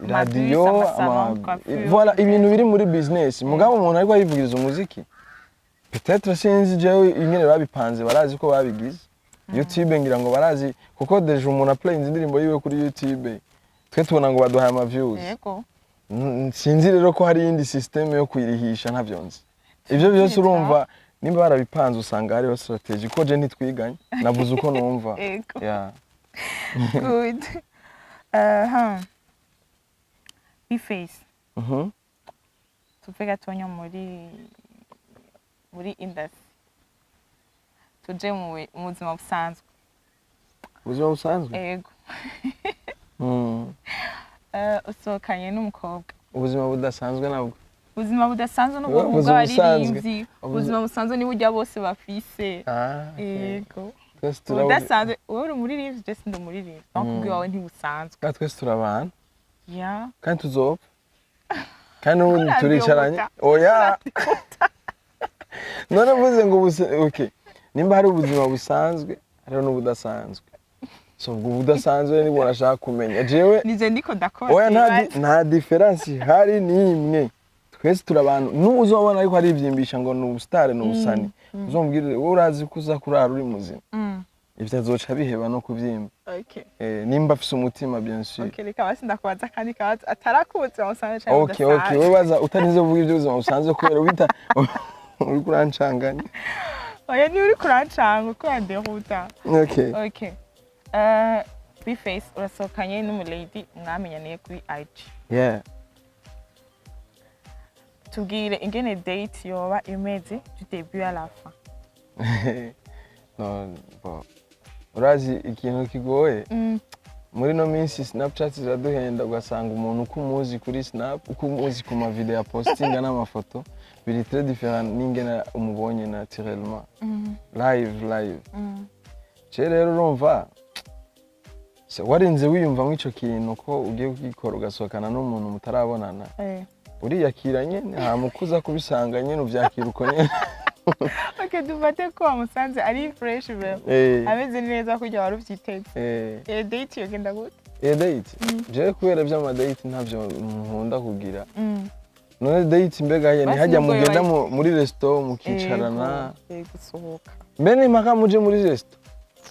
radio voilà ibintu biri muri business mugabo umuntu ariko yivugiriza umuziki peut-être sinzi jewe ingene babipanze barazi ko babigize YouTube ngira ngo barazi kuko deje umuntu aplayinze indirimbo yiwe kuri YouTube twe tubona ngo baduhaye ama views yego sinzi rero ko hari indi system yo kwirihisha ntavyonzi ivyo byose urumva nimba barabipanze usanga hariho strategy ko je ntitwiganye navuze uko numva yeah good Bface tupega tonyo muri industry tuje mu buzima busanzwe yego usohokanye n'umukobwa ubuzima budasanzwe nabwo ubuzima budasanzwe no kuvuga ari ubuzima busanzwe ni burya bose bafise yego udasanzwe wowe muri livre just ndo muri livre nakubwi wawe ntibusanzwe twese turabana yeah kandi tuzopfa kandi ubu turicaranye oya none mvuze ngo okay nimba hari ubuzima busanzwe hariho n'ubudasanzwe so ubwo budasanzwe nibwo nashaka kumenya jewe nije ndiko ndakora oya nta difference hari nimwe twese turabana n'uzobona ariko ari ivyimbisha ngo ni ubustare no busani uzombwire wowe urazi kuza kurara uri muzima ivyo azoca biheba no kuvyimba okay nimba afise umutima bien sûr okay reka basi ndakubaza kandi kabaza atarakubutse musanze cyane okay wewe baza utanize kuvuga ivyo uzima usanze kubera ubita uri kurancanganya oya ni uri kurancanga uko yandehuta okay Bface urasohokanye n'umulady mwamenyaniye kuri IG yeah tubwire ingene date yoba imeze du début à la fin no bon urazi ikintu kigoye muri no minsi Snapchat ziraduhenda ugasanga umuntu uko umuzi kuri Snap uko umuzi ku ma video ya postinga n'amafoto biri très différent n'ingene umubonye naturellement live rero urumva warinze wiyumva mw'ico kintu ko ugiye kugikora ugasohokana n'umuntu mutarabonana uriyakiranye nta mukuza kubisanga nyene uvyakira uko nyene okay dufate ko amusanze ari fresh bro ameze neza kujya wari uvyiteze date yogenda gute date je kubera vy'ama date ntavyo nkunda kugira none date mbega ni hajya mugenda muri resto mukicarana gusohoka mbene maka muje muri resto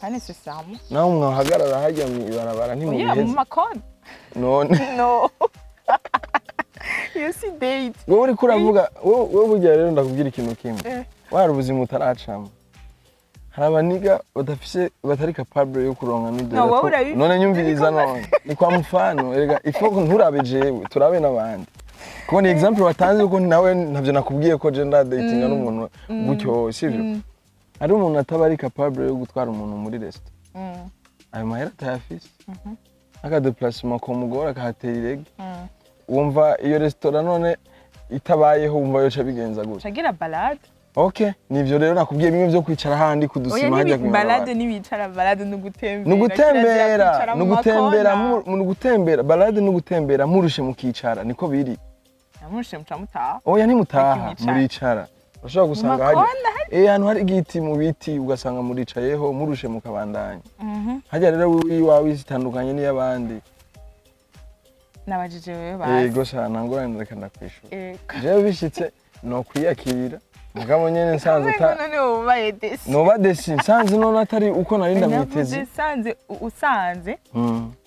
kandi se samu naho mwahagarara hajya mwibarabara ntimubiheze mu makoni none no you see date wowe uri kuravuga wowe burya rero ndakubwira ikintu kimwe wari ubuzima utaracamo hari abaniga batari capable yo kuronka n'idoro none nyumviriza none ni kwa mfano erega ifoko nturabe jewe turabe n'abandi kuko ni example watanze uko nawe ntavyo nakubwiye ko gender dating n'umuntu gutyo sivyo ari umuntu atabari capable yo gutwara umuntu muri resto ayo mahera tayafise aka déplacement ko mugora akahatera irege wumva iyo restaurant none itabayeho wumva yoca bigenza gute chagira balade okay nivyo rero nakubwiye bimwe byo kwicara handi kudusima hajya kwa balade nibicara balade n'ugutembera balade n'ugutembera murushe mukicara niko biri murushe mucamuta oya ntimutaha muricara ushobora gusanga hajya ahantu hari igiti mu biti ugasanga muricayeho murushe mukabandanya hajya rero wiwawe zitandukanye n'iyabandi nabajije wewe basi yego sana ngorane reka ndakwishura jewe bishitse no kwiyakirira mugabo nyene nsanze noba desi nsanze none atari uko nari ndamwiteze usanze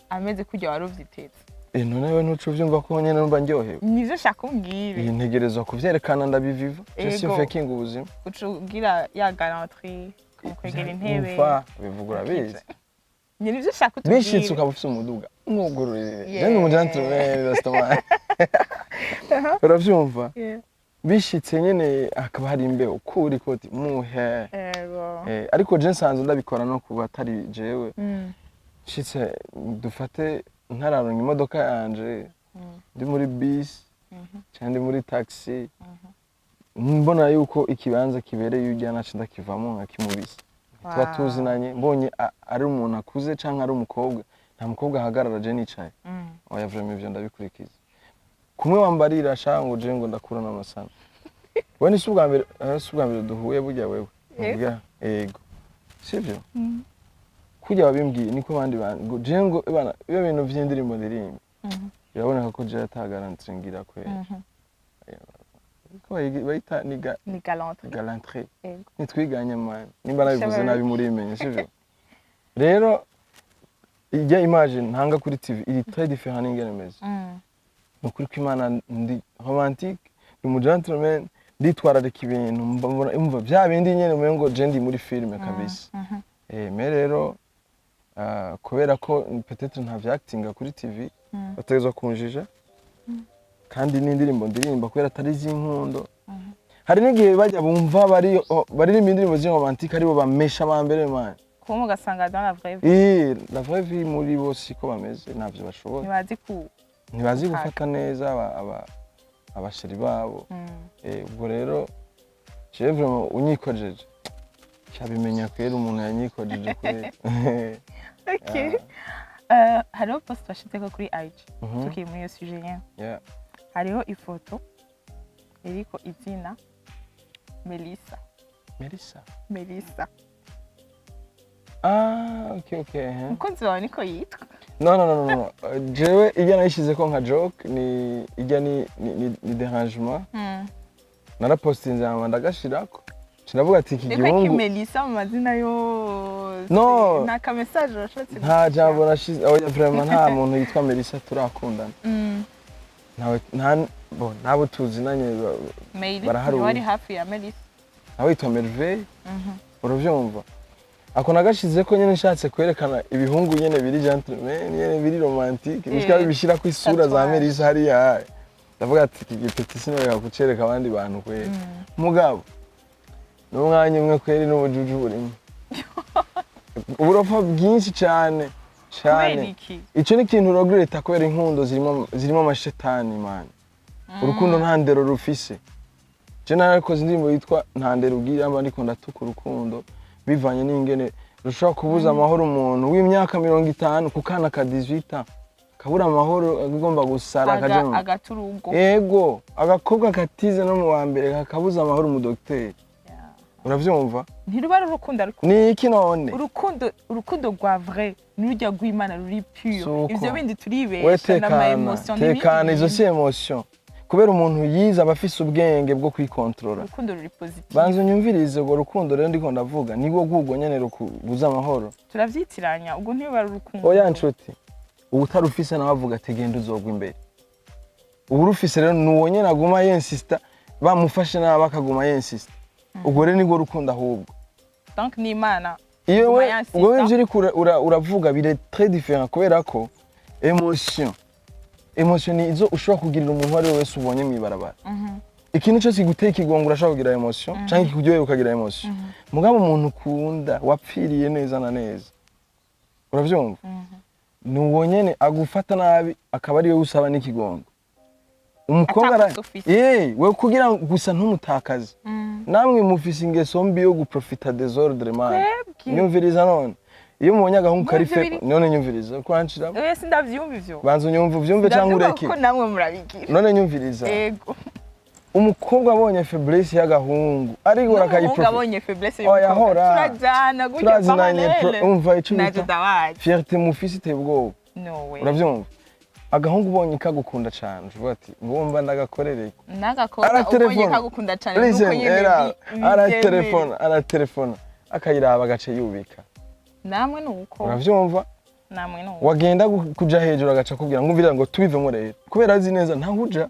ameze kujya waruvyiteze none we ntucu vyumva ko nyene numva ndyohewe nivyo shaka umbwire ntegerezwa kuvyerekana ndabiviva je faking ubuzima ucugira ya galanterie kwegera intebe bivugura bizi nivyo shaka utubwire bishitse ukaba ufise umuduga umugururire je ni umugentleman restaurant uravyumva bishitse nyene akaba hari imbeho kuri koti muhe ariko je nsanze ndabikora no kuba atari jewe shitse dufate ntararonka imodoka yanje ndi muri bus cyangwa muri taxi mbona yuko ikibanza kibereye ujya nacu ndakivamo nkakimubisa tuba tuzinanye mbonye ari umuntu akuze cyangwa ari umukobwa nta mukobwa ahagarara je nicaye oya vraiment ivyo ndabikurikiza kumwe wambarira shango je ngo ndakura n'amasana we ni subwa mbere duhuye burya wewe mbwira yego sivyo kujya wabimbwiye niko bandi bantu je ngo bana iyo bintu vy'indirimbo ndirimba biraboneka ko je atagarantre ngira kwera ko bayita ni galanterie nitwiganye man nimba nabivuze nabi muri imenye sivyo rero ijya imagine ntanga kuri TV iri très différent n'ingene meze nukuri ko Imana ndi romantique ni mu gentleman nditwararika ibintu umva bya bindi nyene umengo je ndi muri filme kabisa mais rero kubera ko peut-être nta vyactinga kuri TV bategezwa kunjija kandi n'indirimbo ndirimba kubera atari z'inkundo hari n'igihe bajya bumva bari indirimbo z'romantique aribo bamesha bambere man kuba mugasanga dans la vraie vie la vraie vie muri bo siko bameze navyo bashoboye ntibazi gufata neza abasheri babo ubwo rero je vraiment unyikojeje cyabimenya kwera umuntu yanyikojeje kwera okay hariho post bashizeko kuri IG tukiye muri iyo sujet nyene hariho ifoto iriko izina Melissa okay mukunzi wawe niko yitwa no jewe ijya nayishizeko nka joke ni dérangement narapostinze ama ndagashirako Sinavuga ati iki gihungu Niko Melissa mu mazina yose nta ka message rashotse nta jambo nashize oya vraiment nta muntu yitwa Melissa turakundana nabo tuzinanye barahari wari hafi ya Melissa nawe yitwa Merveille uravyumva ako nagashize ko nyene nshatse kwerekana ibihungu nyene biri gentleman nyene biri romantique bishika bishira ku isura za Melissa hari ya ndavuga ati iki gipeti sino kucereka abandi bantu kwera mugabo n'umwanya umwe kweri n'ubujuju burimo uburofa bwinshi cyane ico ni kintu regret akwera inkundo zirimo amashetani man urukundo nta ndero rufise je narakoze indirimbo yitwa nta ndero ugira amba ndiko ndatuka urukundo bivanye n'ingene rushobora kubuza amahoro umuntu w'imyaka 50 kukana ka 18 kabura amahoro agomba gusara agaturugo yego agakobwa katize no mu wa mbere kakabuza amahoro mu docteur uravyumva ntiruba urukundo ariko ni iki none urukundo rwa vrai n'urujya rw'Imana ruri pure ivyo bindi turibesha n'ama emotion tekana izo si emotion kubera umuntu yiza abafise ubwenge bwo kwikontrola urukundo ruri positive banzo nyumvirize ngo urukundo rero ndiko ndavuga nigo gugwo nyene rukubuza amahoro turavyitiranya ubwo ntiyo bari urukundo oya nshuti ubutarufise nabavuga tegenda uzogwa imbere uburufise rero nuwo nyene aguma yensista bamufashe na bakaguma yensista ubwo rero nibwo rukundo ahubwo donc ni Imana iyo wowe ibyo uri uravuga bire très différent kubera ko emotion ni izo ushobora kugirira umuntu wari wese ubonye mwibarabara ikintu cyose giteye ikigongo urashaka kugira emotion cyangwa ikujyoye ukagira emotion mugabo umuntu ukunda wapfiriye neza na neza uravyumva nuwo nyene agufata nabi akaba ari we usaba n'ikigongo umukobwa we kugira gusa ntumutakaze namwe mufise ingeso mbi yo guprofita desordre man nyumviriza none iyo mubonye agahungu kari fe none nyumviriza kwanshira wese ndavyumva ivyo banza unyumva cyangwa ureke ko namwe murabigira none nyumviriza yego umukobwa abonye faiblesse y'agahungu ariko umukobwa abonye faiblesse y'umukobwa turajana gutya parallele umva ico fierté mufise tebwo no way uravyumva agahungu ubonye kagukunda cyane uvuga ati ngomba ndagakorereye nagakora ubonye kagukunda cyane nuko nyene ara telefone akayiraba agace yubika namwe nuko uravyumva namwe nuko wagenda kuja hejuru agaca kubwira ngo umvira ngo tubivemo rero kubera azi neza nta huja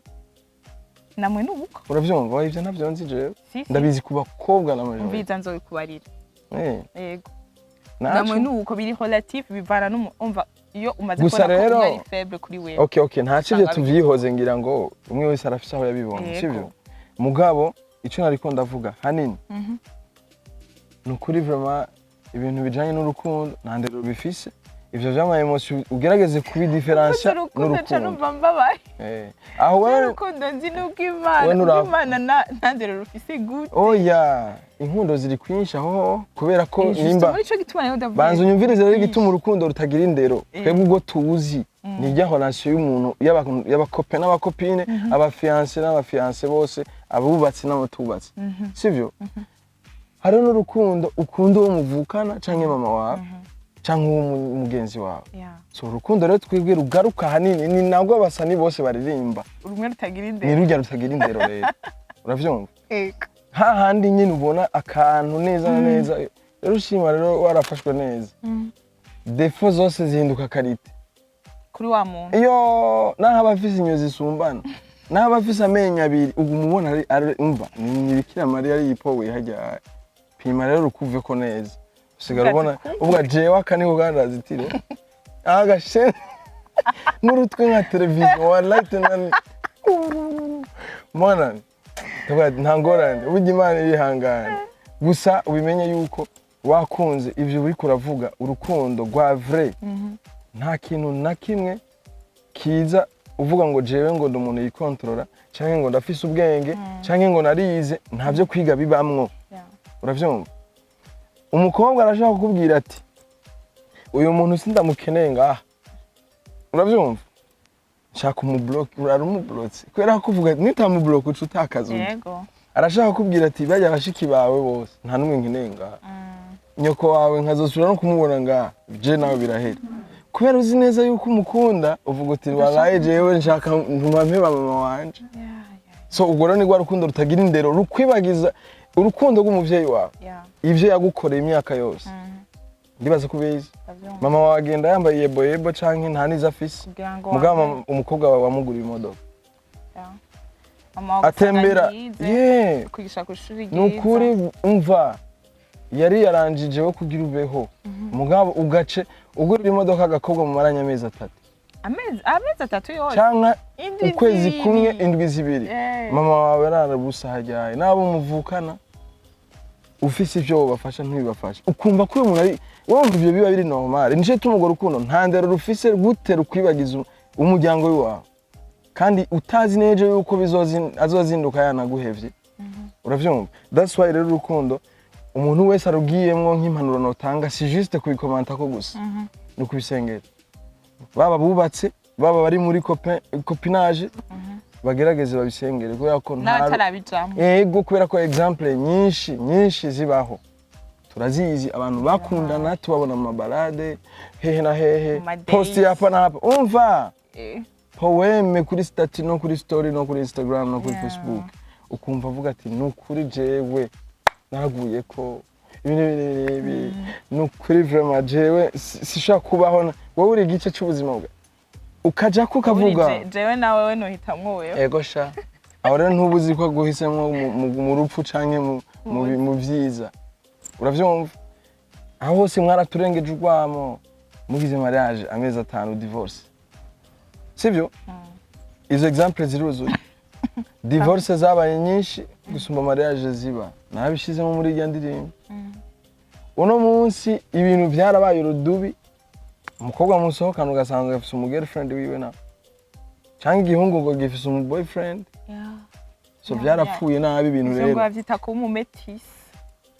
namwe nuko uravyumva ivyo ntavyo nzi jewe ndabizi ku bakobwa n'amajoro mbiza nzobikubarira yego namwe nuko biri relative bivana n'umva iyo umaze kubona ko ari faible kuri wewe okay nta civyo tuvyihoze ngira ngo umwe wese arafise aho yabibonye sivyo mugabo ico nariko ndavuga hanini nukuri vraiment ibintu bijanye n'urukundo nta ndero bifise ivyo vyama emotion ugerageze kubidiferencia n'urukundo aho wewe urukundo nzi n'ubw'Imana nta ndero rufise gute oya inkundo ziri kwinshi aho kubera ko nimba banza unyumvirize rero igituma urukundo rutagira indero twebwe ubwo tuzi ni rya relation y'umuntu y'abakope n'abakopine abafiancé n'abafiancé bose abubatsi n'abatubatsi sivyo hari n'urukundo ukunda uwo muvukana canke mama wawe canke uwo mugenzi wawe so urukundo rero twebwe rugaruka hanini ni nabwo abasani bose baririmba urumwe rutagira indero ni rujya rutagira indero rero uravyumva hahandi nyine ubona akantu neza na neza rero ushima rero warafashwe neza defo zose zihinduka karite kuri wa muntu iyo naho abafise inyo zisumbana naho abafise amenyo abiri ubu mubona ari umva ni Bikira Mariya ari yipowe hajya pima rero rukuve ko neza usigara ubona ubwa jewe akaniho gandazitire agashe n'urutwe nka televiziyo wallahi nani mwana nta ngorane uburyo Imana irihangana gusa ubimenye yuko wakunze ivyo uri kuravuga urukundo rwa vrai nta kintu na kimwe kiza uvuga ngo jewe ngo ndo umuntu yikontrola canke ngo ndafise ubwenge canke ngo narize ntavyo kwiga bibamwo uravyumva umukobwa arashaka kukubwira ati uyu muntu sindamukeneye ngaha uravyumva nshaka umublock urarumublotse kwera kuvuga nitamublock uca utakaza yego arashaka kukubwira ati bajya bashiki bawe bose nta numwe nkeneye ngaha nyoko wawe nkazosubira no kumubona ngaha je nawe birahera kubera uzi neza yuko umukunda uvuga uti walaye jewe nshaka ntumampe mama wanje so ubwo rero ni rwa rukundo rutagira indero rukwibagiza urukundo rw'umuvyeyi wawe ivyo yagukoreye imyaka yose ndibaza kubizi mama wawe agenda yambaye yebo canke nta niza afise mugabo umukobwa wawe wamuguriye imodoka atembera kwigisha ku ishuri ryiza nukuri umva yari yaranjije wo kugira ubeho mugabo ugace ugurira imodoka agakobwa mu maranya amezi 3 amezi 3 yose canka ukwezi kumwe indwi zibiri mama wawe arabusa hajyaye nabo muvukana ufise ivyo bafasha ntibafasha ukumva ko uyu muntu ari wumva ivyo biba biri normal nice tumugora urukundo nta ndero rufise gute rukwibagiza umuryango wawe kandi utazi neje yuko azozinduka yanaguhevye uravyumva that's why rero urukundo umuntu wese arugiyemwo nk'impanuro notanga si juste kubikomanta ko gusa no kubisengera baba bubatse baba bari muri copinage bagerageze babisengere kubera ko yego kubera ko example nyinshi zibaho turazizi abantu bakundana tubabona mu mabalade hehe na hehe post hapa na hapa umva poeme kuri stati no kuri story no kuri Instagram no kuri Facebook ukumva avuga ati nukuri jewe naraguye ko ibi nukuri vraiment jewe sishaka kubaho wowe uri gice cy'ubuzima bwa ukaja kukavuga jewe nawe we no hitamwo wewe ego sha aho rero ntubuzi ko guhisemo mu rupfu canke mu vyiza uravyumva aho hose mwaraturengeje urwamo mugize mariage amezi 5 divorce sivyo izo exemple ziruzuye divorce zabaye nyinshi gusumba mariage ziba nabishizemo muri irya ndirimbo uno munsi ibintu byarabaye urudubi umukobwa musohokana ugasanga afise umu girlfriend wiwe na cyangwa igihungu ngo gifise umu boyfriend so byarapfuye nabi ibintu rero ngo bavyita ko umumetisi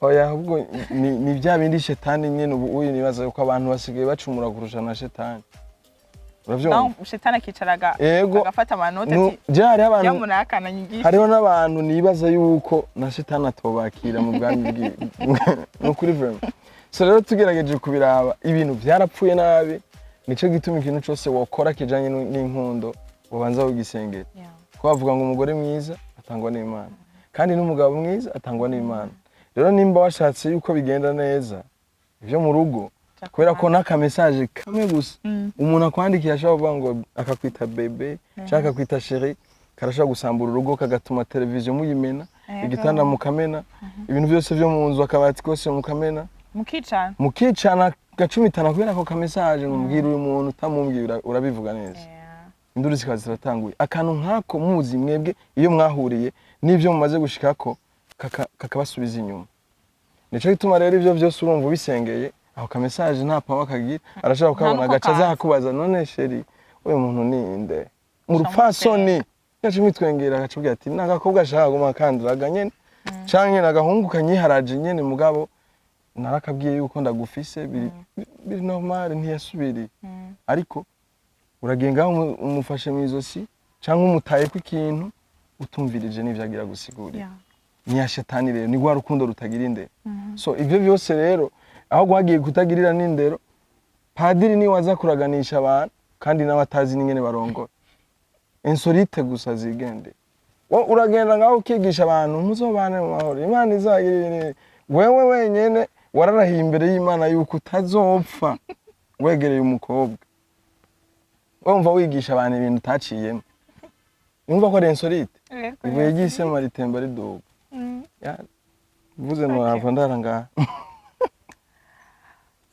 oya ahubwo ni bya bindi shetani nyene ubu nibaza yuko abantu basigaye bacumura kurusha na shetani uravyumva shetani akicaraga agafata amanota ati byari abantu yamunakana nyigisha hariho n'abantu nibaza yuko na shetani atobakira mu bwami bwiwe no kuri vraiment so rero tugerageje kubiraba ibintu byarapfuye nabi nico gituma ikintu cyose wokora kijanye n'inkundo ubanza ugisengera ko bavuga ngo umugore mwiza atangwa n'Imana kandi n'umugabo mwiza atangwa n'Imana rero nimba washatse yuko bigenda neza ivyo mu rugo kubera ko naka message kamwe gusa umuntu akwandikiye ashobora kuvuga ngo akakwita bebe cyangwa akakwita chérie karashobora gusambura urugo kagatuma televiziyo muyimena igitanda mukamena ibintu byose byo mu nzu akabati kose mukamena mukicana gacumitana kubera ko ka message ngumubwira uyu muntu utamumbwira urabivuga neza induru zikaza ziratanguye akantu nkako muzi mwebwe iyo mwahuriye n'ivyo mumaze gushikako kakabasubiza inyuma nico gituma rero ivyo byose urumva bisengeye aho ka message nta pawa kagira arashaka ukabona agaca zakubaza none sheri uyu muntu ninde mu rupfasoni yaje mitwengera agacubwira ati nagakobwa ashaka guma kandiraga nyene canke nagahungu kanyiharaje nyene mugabo narakabwiye yuko ndagufise biri normal ntiyasubiri ariko uragenga umufashe mwizosi canke umutaye ku ikintu utumvirije n'ivyagira gusigurira niya shetani rero ni gwa rukundo rutagira indero so ivyo byose rero aho gwagiye kutagirira n'indero padiri ni waza kuraganisha abantu kandi n'abatazi n'ingene barongora insolite gusa zigende uragenda ngaho ukigisha abantu muzobane mu mahoro Imana izagirira wewe wenyene wararahiye imbere y'Imana yuko utazopfa wegereye umukobwa wumva wigisha abantu ibintu utaciyemo numva ko ari insolite ibuye ry'isema ritemba riduga vuze no hava ndaranga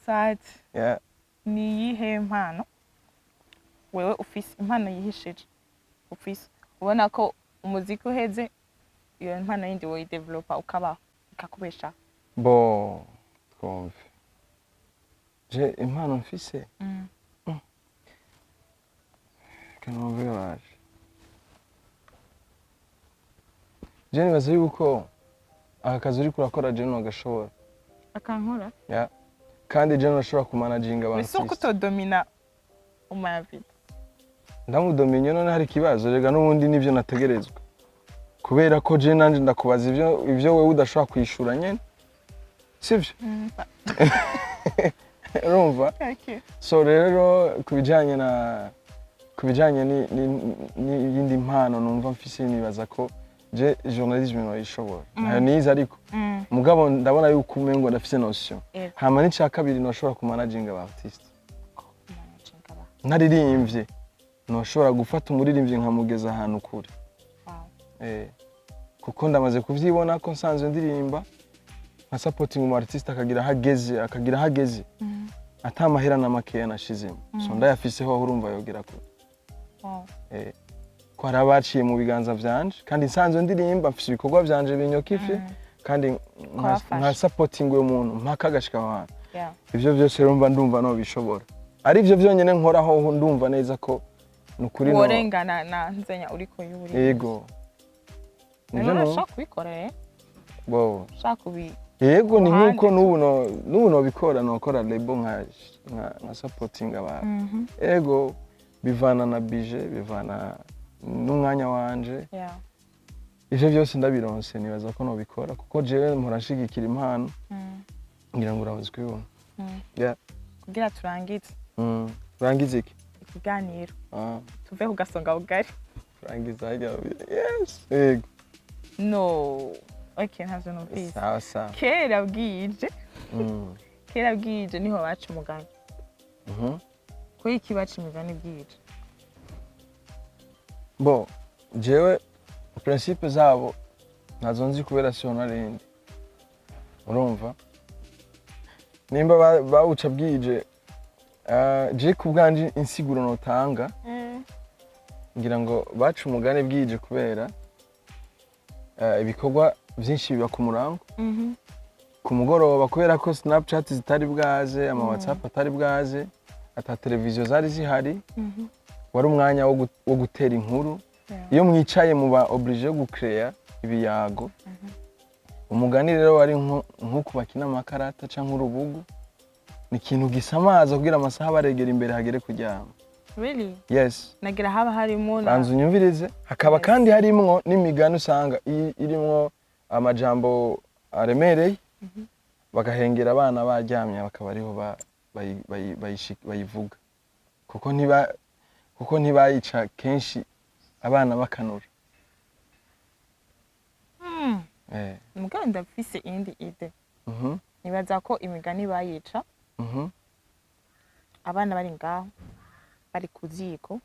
sati ni yihe mpano wewe ufise impano yihishije ufise ubona ko umuziki uheze iyo impano yindi wo developer ukaba ikakubesha bo twumve je impano mfise kanove waje je nibaza yuko aka kazi uri kurakora je no agashobora akankora kandi je nashobora kumanaginga abantu biso kutodomina umavide ndamudominye none hari kibazo rega n'ubundi nivyo nategerezwa kubera ko je nanje ndakubaza ivyo wewe udashobora kwishura nyene sivyo urumva so rero kubijanye n'iyindi mpano numva mfise nibaza ko je journalisme no ishobora nayo nize ariko mugabo ndabona yuko umengo ndafise notion hama n'icya kabiri noshobora kumanaginga aba artiste naririmbye noshobora gufata umuririmbyi nkamugeza ahantu kure kuko ndamaze kuvyibona ko nsanzwe ndirimba nka supporting mu artiste akagira hageze atamahera na makeya nashizemo so ndayafiseho urumva yogera ko ko harabaciye mu biganza vyanje kandi nsanzwe ndirimba mfise ibikorwa vyanje binyokife kandi nka supporting uyo muntu mpaka gashika abantu ivyo byose rero ndumva no bishobora ari ivyo byonyene nkoraho ndumva neza ko nukuri no worengana na nzenya uriko yuri yego nivyo no shaka bikoreye bo shaka ubi yego ni nkuko nubu no bikora nokora label nka supporting abantu yego bivana na budget bivana n'umwanya wanje ivyo byose ndabironse nibaza ko no bikora kuko jewe murashigikira impano ngira ngo urabazi kwibona kugira turangize turangize iki ikiganiro tuve ku gasonga bugari turangiza yes yego no okay ntavyo numvise sawa kera bwije niho baca umugani ko iki baca imigani bwije bo jewe principe zabo nazo nzi kubera siyo narindi urumva nimba bawuca bwije je kubwanje insiguro notanga ngira ngo baca umugani bwije kubera ibikorwa byinshi biba ku murango ku mugoroba kubera ko Snapchat zitari bwaze ama WhatsApp atari bwaze ata televiziyo zari zihari wari umwanya wo gutera inkuru iyo mwicaye muba oblige yo gucreate ibiyago umugani rero wari nko kubakina amakarata canke urubugu ni ikintu gisamaza kugira amasaha baregera imbere hagere kuryama. Really? Yes. Nagira haba harimo banzu nyumvirize hakaba kandi harimwo n'imigani usanga irimwo amajambo aremereye bagahengera abana baryamye bakaba ariho bayivuga kuko ntibayica kenshi abana bakanura. Mugabo ndafise indi ide. Nibaza ko imigani bayica abana bari ngaho bari kuziko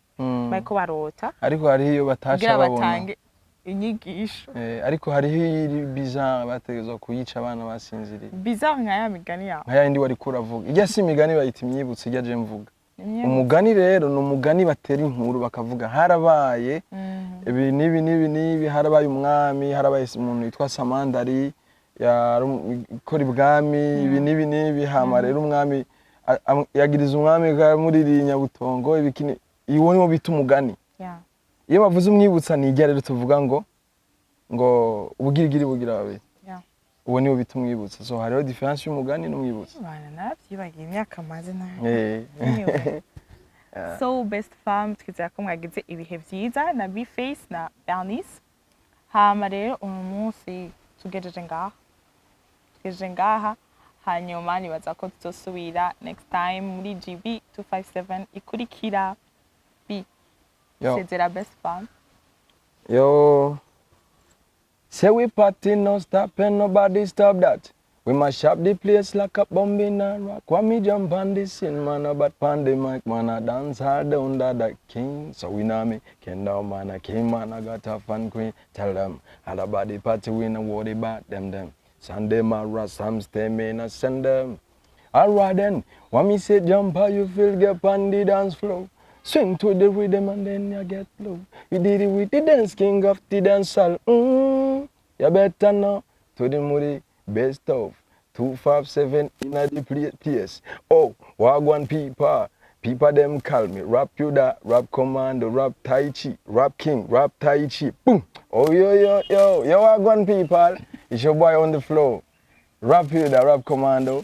bariko barota ariko hari iyo batasha babona batange inyigisho ariko hari bizarre bategezwa kuyica abana basinziriye bizarre nka ya migani yaho nka yindi wari kuravuga ijya si imigani bayita imyibutso ijya je mvuga umugani rero no mugani batera inkuru bakavuga harabaye ibi nibi harabaye umwami harabaye umuntu yitwa Samandari yakora ibwami ibi nibi hama rero umwami yagiriza umwami muri Nyabutongo ibikini iwo niwo bita umugani. Iyo bavuze umwibutsa nijya rero tuvuga ngo ubugirigiri bugira babe uwo niwo bita umwibutsa so hariho difference y'umugani n'umwibutsa bana nabyibagiye imyaka maze nayo. So best fam twizera ko mwagize ibihe byiza na Bface na Bernice hama rero umunsi tugejeje ngaha hanyuma nibaza ko tutosubira next time muri GB 257 ikurikira B. Sezera best fam. Yo. Say we party no stop and nobody stop that. We must shop the place like a bomb in a rock. When me jump on the scene, man, but pan the mic, man, I dance hard under the king. So we know me, can now man, I came, man, I got a fun queen. Tell them, all about the party, we know what about them. Sunday, my ras, some stay, man, I send them. Alright then, when me say jump, how you feel, get on the dance floor. Swing to the rhythm and then you get low. You did it with the dance king of the dance hall. You better know to the moody best of 257 in the place. Oh, wagwan people them call me. Rap you that, rap commando, rap tai chi, rap king, rap tai chi. Boom. Oh yo wagwan people. It's your boy on the floor. Rap you that, rap commando.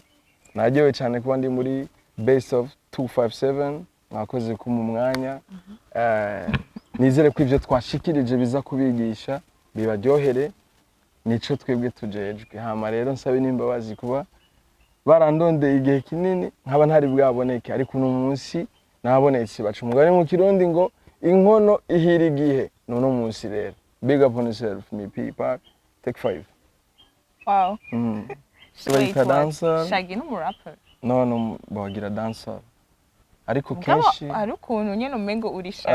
Najyo cyane kuba ndi muri best of 257. Mwakoze kumu mwanya nizere ko ivyo twashikirije biza kubigisha bibaryohere nico twebwe tujejwe hama rero nsabe n'imbabazi kuba barandondeye igihe kinini nkaba ntari bwaboneke ariko uno munsi nabonetse baca umugani mu kirundi ngo inkono ihira igihe none munsi rero big up on yourself me people take 5. Wow. So ita dancer Shaggy no rapper no bagira dancer ariko kenshi ari ukuntu nyene umengo urisha